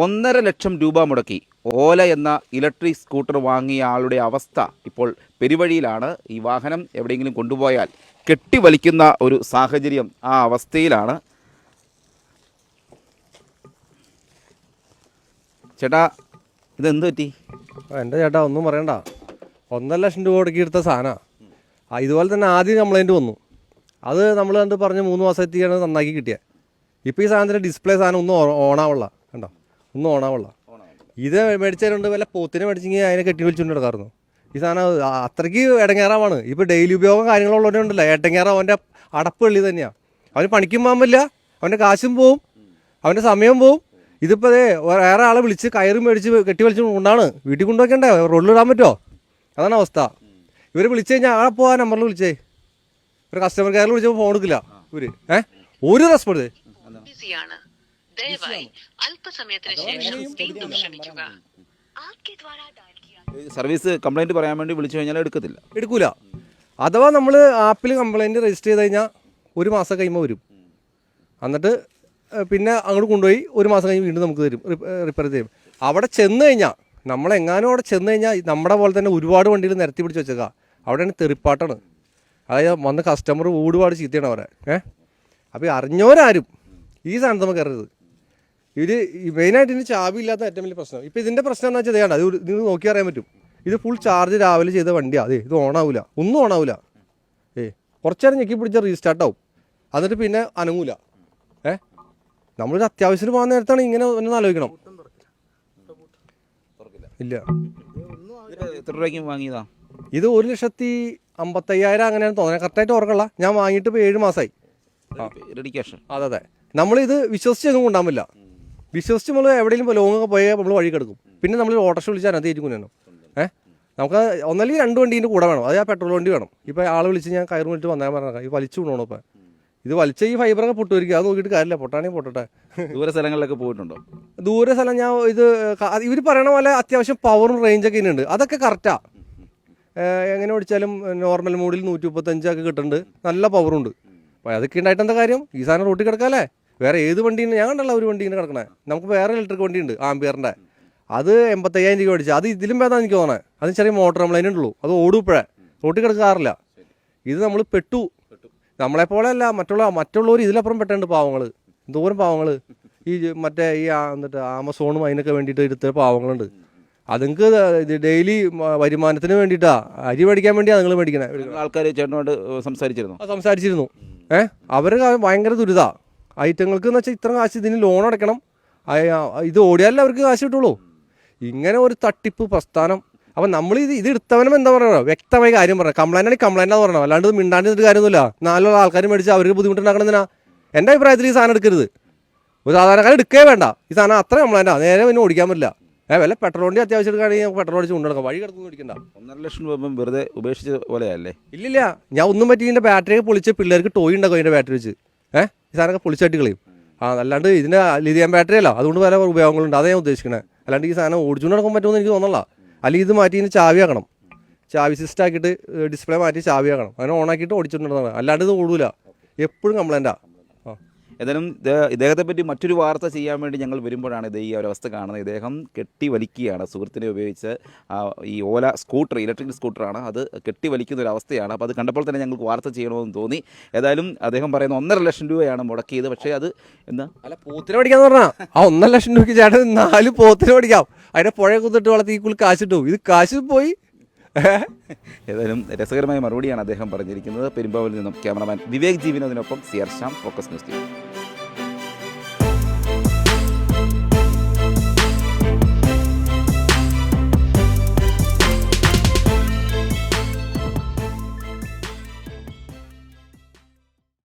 1,50,000 രൂപ മുടക്കി ഓല എന്ന ഇലക്ട്രിക് സ്കൂട്ടർ വാങ്ങിയ ആളുടെ അവസ്ഥ ഇപ്പോൾ പെരുവഴിയിലാണ്. ഈ വാഹനം എവിടെയെങ്കിലും കൊണ്ടുപോയാൽ കെട്ടിവലിക്കുന്ന ഒരു സാഹചര്യം, ആ അവസ്ഥയിലാണ്. ചേട്ടാ, ഇതെന്ത് പറ്റി? എൻ്റെ ചേട്ടാ ഒന്നും പറയണ്ട, 1,50,000 രൂപ മുടക്കി എടുത്ത സാധനമാണ്. ഇതുപോലെ തന്നെ ആദ്യം കംപ്ലൈൻറ്റ് വന്നു. അത് നമ്മൾ കണ്ട് പറഞ്ഞ് 3 മാസത്തേക്കാണ് നന്നാക്കി കിട്ടിയത്. ഇപ്പോൾ ഈ സാധനത്തിൻ്റെ ഡിസ്പ്ലേ സാധനം ഒന്നും ഓണാവുള്ള, കണ്ടോ, ഒന്നും ഓണാവുള്ള. ഇത് മേടിച്ചതുകൊണ്ട് വല്ല പോത്തിനെ മേടിച്ചെങ്കിൽ അതിനെ കെട്ടി വിളിച്ചുകൊണ്ട് കിടക്കാറുന്നു. ഈ സാധനം അത്രയ്ക്ക് ഇടങ്ങേറാവാണ്. ഇപ്പോൾ ഡെയിലി ഉപയോഗം കാര്യങ്ങളുള്ളവരുണ്ടല്ലോ, ഏട്ടങ്ങേറാവും. അവൻ്റെ അടപ്പ് വെള്ളി തന്നെയാണ്. അവന് പണിക്കും പോകാൻ പറ്റില്ല, അവൻ്റെ കാശും പോവും, അവൻ്റെ സമയം പോവും. ഇതിപ്പോൾ വേറെ ആളെ വിളിച്ച് കയറി മേടിച്ച് കെട്ടി വലിച്ച് കൊണ്ടാണ് വീട്ടിൽ കൊണ്ടുവയ്ക്കണ്ടേ, റോഡിലിടാൻ പറ്റുമോ? അതാണ് അവസ്ഥ. ഇവർ വിളിച്ചു കഴിഞ്ഞാൽ ആ പോകാൻ നമ്പറിൽ വിളിച്ചേ, ഒരു കസ്റ്റമർ കെയറിൽ വിളിച്ചപ്പോൾ ഫോൺ എടുക്കില്ല ഇവർ. ഒരു റെസ്പോണ്ട് സർവീസ് കംപ്ലൈൻറ്റ് പറയാൻ വേണ്ടി വിളിച്ചു കഴിഞ്ഞാൽ എടുക്കൂല. അഥവാ നമ്മൾ ആപ്പിൽ കംപ്ലൈൻറ്റ് രജിസ്റ്റർ ചെയ്ത് കഴിഞ്ഞാൽ 1 മാസം കഴിയുമ്പോൾ വരും. എന്നിട്ട് പിന്നെ അങ്ങോട്ട് കൊണ്ടുപോയി 1 മാസം കഴിഞ്ഞ് വീണ്ടും നമുക്ക് തരും, റിപ്പയർ ചെയ്യും. അവിടെ ചെന്ന് കഴിഞ്ഞാൽ, നമ്മളെങ്ങാനും അവിടെ ചെന്ന് കഴിഞ്ഞാൽ നമ്മുടെ പോലെ തന്നെ ഒരുപാട് വണ്ടികൾ നിരത്തി പിടിച്ച് വെച്ചേക്കാം. അവിടെയാണ് തെറിപ്പാട്ടാണ്. അതായത് വന്ന് കസ്റ്റമർ ഒരുപാട് ചീത്തയാണ് അവരെ. അപ്പോൾ അറിഞ്ഞവരാരും ഈ സാധനത്ത് നമുക്ക് കയറരുത്. ഇത് മെയിനായിട്ട് ഇതിന് ചാവി ഇല്ലാത്ത ഏറ്റവും വലിയ പ്രശ്നം. ഇപ്പോൾ ഇതിൻ്റെ പ്രശ്നം എന്ന് വെച്ചാൽ ഇതാണ്, അത് നിങ്ങൾ നോക്കി അറിയാൻ പറ്റും. ഇത് ഫുൾ ചാർജ് രാവിലെ ചെയ്ത വണ്ടിയാണ്. ഇത് ഓണാവില്ല, ഒന്നും ഓണാവില്ല. കുറച്ച് നേരം ഞെക്കി പിടിച്ചാൽ റീസ്റ്റാർട്ടാവും, എന്നിട്ട് പിന്നെ അനങ്ങൂല. നമ്മളൊരു അത്യാവശ്യത്തിന് പോകുന്ന നേരത്താണ് ഇങ്ങനെ ഒന്ന് ആലോചിക്കണം. ഇല്ല. എത്ര രൂപയ്ക്ക് വാങ്ങിയതാ ഇത്? 1,55,000 അങ്ങനെയാണ് തോന്നുന്നത്, കറക്റ്റായിട്ട് ഓർക്കല്ല. ഞാൻ വാങ്ങിയിട്ട് ഇപ്പോൾ 7 മാസമായി. അതെ. നമ്മളിത് വിശ്വസിച്ചൊന്നും കൊണ്ടാൻ പറ്റില്ല. വിശ്വസിച്ച് നമ്മൾ എവിടെയെങ്കിലും ലോങ്ങൊക്കെ പോയാൽ നമ്മൾ വഴി കിടക്കും. പിന്നെ നമ്മൾ ഓട്ടോറിക്ഷ വിളിച്ചാൽ അത് ഏറ്റുകൊണ്ടു. നമുക്ക് ഒന്നല്ലെങ്കിൽ 2 വണ്ടീൻ്റെ കൂടെ വേണം, അത് ആ പെട്രോൾ വണ്ടി വേണം. ഇപ്പോൾ ആൾ വിളിച്ച് ഞാൻ കയറി വിളിച്ച് വന്നാൽ പറഞ്ഞാൽ ഈ വലിച്ചു കൊണ്ടുപോകണം. ഇപ്പോൾ ഇത് വലിച്ച ഈ ഫൈബറൊക്കെ പൊട്ടുമായിരിക്കും, അത് നോക്കിയിട്ട് കാര്യമില്ല, പൊട്ടാണെങ്കിൽ പൊട്ടട്ടെ. ദൂര സ്ഥലങ്ങളിലൊക്കെ പോയിട്ടുണ്ടോ? ദൂര സ്ഥലം ഞാൻ ഇവർ പറയണ പോലെ അത്യാവശ്യം പവറും റേഞ്ചൊക്കെ ഇതിനുണ്ട്, അതൊക്കെ കറക്റ്റാണ്. എങ്ങനെ ഓടിച്ചാലും നോർമൽ മോഡിൽ 135 കിട്ടുന്നുണ്ട്, നല്ല പവറുണ്ട്. അപ്പോൾ അതൊക്കെ ഉണ്ടായിട്ട് എന്താ കാര്യം? ഈ സാധനം റോട്ടിൽ കിടക്കാല്ലേ. വേറെ ഏത് വണ്ടീന് ഞാൻ കണ്ടല്ല ഒരു വണ്ടീനെ കിടക്കണേ. നമുക്ക് വേറെ ഇലക്ട്രിക് വണ്ടിയുണ്ട് ആംബിയറിൻ്റെ, അത് 85,000 രൂപ മേടിച്ചത്. അത് ഇതിലും ഭേദം എനിക്ക് തോന്നണേ. അത് ചെറിയ മോട്ടർ കംപ്ലൈൻ്റ് ഉള്ളൂ, അത് ഓടുപ്പോഴേ, റോട്ടിൽ കിടക്കാറില്ല. ഇത് നമ്മൾ പെട്ടു. നമ്മളെപ്പോലെ അല്ല, മറ്റുള്ളവർ ഇതിലപ്പുറം പെട്ടുണ്ട്. പാവങ്ങൾ, എന്തോരം പാവങ്ങൾ ഈ മറ്റേ ഈ എന്നിട്ട് ആമസോണും അതിനൊക്കെ വേണ്ടിയിട്ട് എടുത്ത പാവങ്ങളുണ്ട്. അതുങ്ങൾക്ക് ഡെയിലി വരുമാനത്തിന് വേണ്ടിയിട്ടാ, അരി മേടിക്കാൻ വേണ്ടിയാണ് നിങ്ങൾ മേടിക്കണേ. ആൾക്കാർ ചേട്ടനോട് സംസാരിച്ചിരുന്നു. അവർ ഭയങ്കര ദുരിതാ ഐറ്റങ്ങൾക്ക് എന്ന് വെച്ചാൽ ഇത്ര കാശ് ഇതിന് ലോൺ അടയ്ക്കണം, ഇത് ഓടിയാലേ അവർക്ക് കാശ് കിട്ടുള്ളൂ. ഇങ്ങനെ ഒരു തട്ടിപ്പ് പ്രസ്ഥാനം. അപ്പം നമ്മൾ ഇത് എടുത്തവനും എന്താ പറയുക, വ്യക്തമായി കാര്യം പറഞ്ഞത്. കംപ്ലൈൻ്റ് ആണെങ്കിൽ കംപ്ലൈൻ്റ് എന്ന് പറയണം, അല്ലാണ്ട് മിണ്ടാണ്ടിട്ട് കാര്യമൊന്നുമില്ല. 4 ആൾക്കാർ മേടിച്ച് അവർക്ക് ബുദ്ധിമുട്ടുണ്ടാക്കണമെന്നാ എൻ്റെ അഭിപ്രായത്തിൽ. ഈ സാധനം എടുക്കരുത്, ഒരു സാധാരണക്കാരൻ എടുക്കേ വേണ്ട. ഈ സാധനം അത്ര കംപ്ലൈൻറ്റാണ്, നേരെ പിന്നെ ഓടിക്കാൻ പറ്റില്ല. വല്ല പെട്രോൾ വണ്ടി അത്യാവശ്യം എടുക്കുകയാണെങ്കിൽ പെട്രോൾ അടിച്ച് കൊണ്ടുനടക്കാം, വഴി കിടക്കുന്നു ഓടിക്കണ്ട. 1,50,000 രൂപ വെറുതെ ഉപേക്ഷിച്ച പോലെയല്ലേ? ഇല്ലില്ല, ഞാൻ ഒന്നും പറ്റി. ഇതിൻ്റെ ബാറ്ററിയൊക്കെ പൊളിച്ച് പിള്ളേർക്ക് ടോയ് ഉണ്ടാക്കും അതിൻ്റെ ബാറ്ററി വെച്ച്. ഈ സാധനമൊക്കെ പൊളിച്ചായിട്ട് കളയും. അല്ലാണ്ട് ഇതിൻ്റെ ലിഥിയം ബാറ്ററി അല്ല, അതുകൊണ്ട് പല ഉപയോഗങ്ങളുണ്ട്, അതേ ഞാൻ ഉദ്ദേശിക്കണേ. അല്ലാണ്ട് ഈ സാധനം ഓടിച്ചുകൊണ്ട് നടക്കാൻ പറ്റുമെന്ന് എനിക്ക് തോന്നല്ല. അല്ലെങ്കിൽ ഇത് മാറ്റി ഇതിന് ചാവി ആക്കണം, ചാവി സിസ്റ്റം ആക്കിയിട്ട് ഡിസ്പ്ലേ മാറ്റി ചാവി ആക്കണം, അങ്ങനെ ഓണാക്കിയിട്ട് ഓടിച്ചുകൊണ്ടിരുന്നതാണ്. അല്ലാണ്ട് ഇത് ഓടൂല, എപ്പോഴും കംപ്ലൈൻറ്റാ. ഏതായാലും ഇദ്ദേഹത്തെ പറ്റി മറ്റൊരു വാർത്ത ചെയ്യാൻ വേണ്ടി ഞങ്ങൾ വരുമ്പോഴാണ് ഇത് ഈ ഒരവസ്ഥ കാണുന്നത്. ഇദ്ദേഹം കെട്ടി വലിക്കുകയാണ്, സുഹൃത്തിനെ ഉപയോഗിച്ച് ഈ ഓല സ്കൂട്ടർ, ഇലക്ട്രിക് സ്കൂട്ടറാണ്, അത് കെട്ടി വലിക്കുന്ന ഒരു അവസ്ഥയാണ്. അപ്പോൾ അത് കണ്ടപ്പോൾ തന്നെ ഞങ്ങൾക്ക് വാർത്ത ചെയ്യണമെന്ന് തോന്നി. ഏതായാലും അദ്ദേഹം പറയുന്ന 1,50,000 രൂപയാണ് മുടക്കിയത്. പക്ഷേ അത് എന്താ അല്ല, പോത്തിനെ പഠിക്കാന്ന് പറഞ്ഞാൽ ആ 1,50,000 രൂപയ്ക്ക് ചേട്ടൻ 4 പോത്തിനെ പഠിക്കാം. അതിനെ പുഴ കുത്തിട്ട് വളർത്തി ഈ കാശിട്ടു. ഇത് കാശ് പോയി. ഏതായാലും രസകരമായ മറുപടിയാണ് അദ്ദേഹം പറഞ്ഞിരിക്കുന്നത്. പെരുമ്പാവൂരിൽ നിന്നും ക്യാമറമാൻ വിവേക് ജീവിനോദിനൊപ്പം CR ശ്യാം, ഫോക്കസ് ന്യൂസ്.